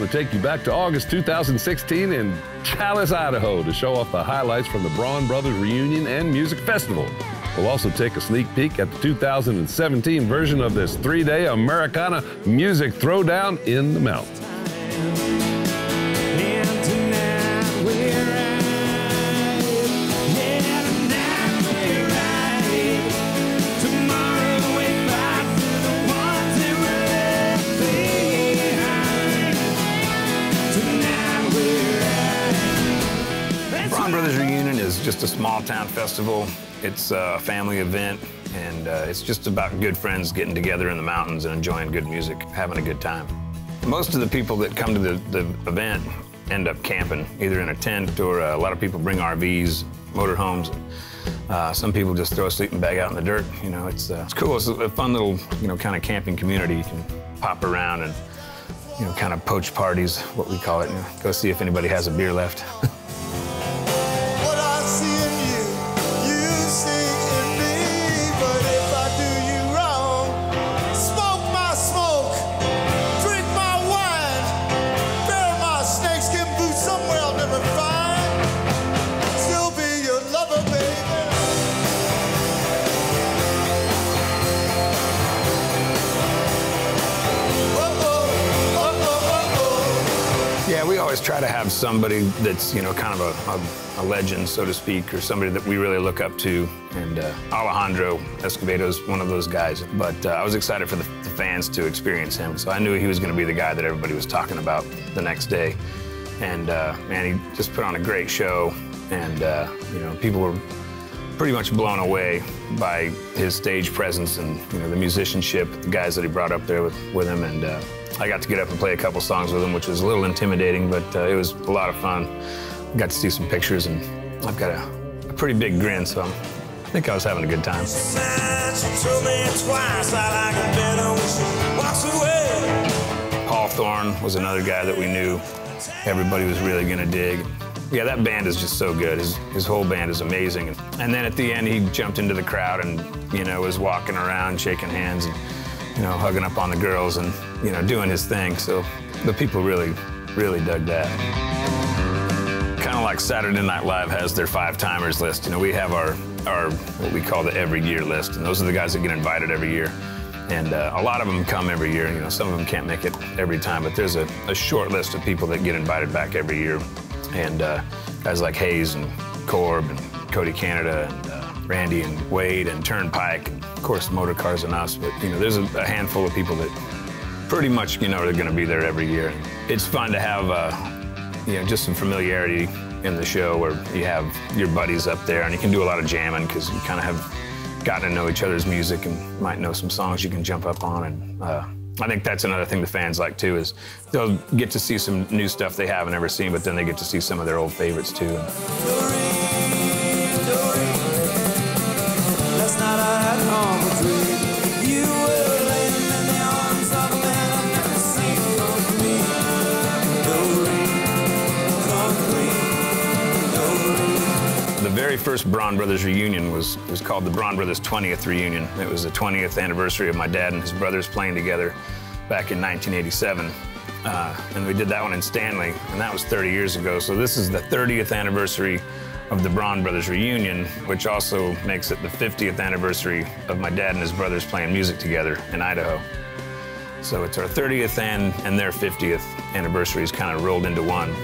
take you back to August 2016 in Challis, Idaho to show off the highlights from the Braun Brothers Reunion and Music Festival. We'll also take a sneak peek at the 2017 version of this 3-day Americana music throwdown in the mountains. Braun Brothers Reunion is just a small town festival. It's a family event, and it's just about good friends getting together in the mountains and enjoying good music, having a good time. Most of the people that come to the event end up camping, either in a tent or a lot of people bring RVs, motorhomes. Some people just throw a sleeping bag out in the dirt. You know, it's cool. It's a fun little, kind of camping community. You can pop around and, kind of poach parties, what we call it. Go see if anybody has a beer left. Yeah, we always try to have somebody that's, kind of a legend, so to speak, or somebody that we really look up to. And Alejandro Escobedo's one of those guys. But I was excited for the fans to experience him. So I knew he was going to be the guy that everybody was talking about the next day. And, man, he just put on a great show. And, people were pretty much blown away by his stage presence and, the musicianship, the guys that he brought up there with him. And I got to get up and play a couple songs with him, which was a little intimidating, but it was a lot of fun. Got to see some pictures, and I've got a pretty big grin, so I think I was having a good time. Paul Thorne was another guy that we knew everybody was really going to dig. Yeah, that band is just so good. His whole band is amazing. And then at the end, he jumped into the crowd and, was walking around, shaking hands, and, hugging up on the girls and, doing his thing. So the people really, really dug that. Kind of like Saturday Night Live has their 5-timers list. We have our what we call the every year list, and those are the guys that get invited every year. And a lot of them come every year. Some of them can't make it every time, but there's a short list of people that get invited back every year. And guys like Hayes and Corb and Cody Canada and Randy and Wade and Turnpike, and of course Motorcars and us. But there's a handful of people that pretty much are going to be there every year. It's fun to have just some familiarity in the show where you have your buddies up there and you can do a lot of jamming because you kind of have gotten to know each other's music and might know some songs you can jump up on. And I think that's another thing the fans like too, is they'll get to see some new stuff they haven't ever seen, but then they get to see some of their old favorites too. The very first Braun Brothers reunion was called the Braun Brothers 20th Reunion. It was the 20th anniversary of my dad and his brothers playing together back in 1987. And we did that one in Stanley, and that was 30 years ago. So this is the 30th anniversary of the Braun Brothers Reunion, which also makes it the 50th anniversary of my dad and his brothers playing music together in Idaho. So it's our 30th and their 50th anniversaries kind of rolled into one.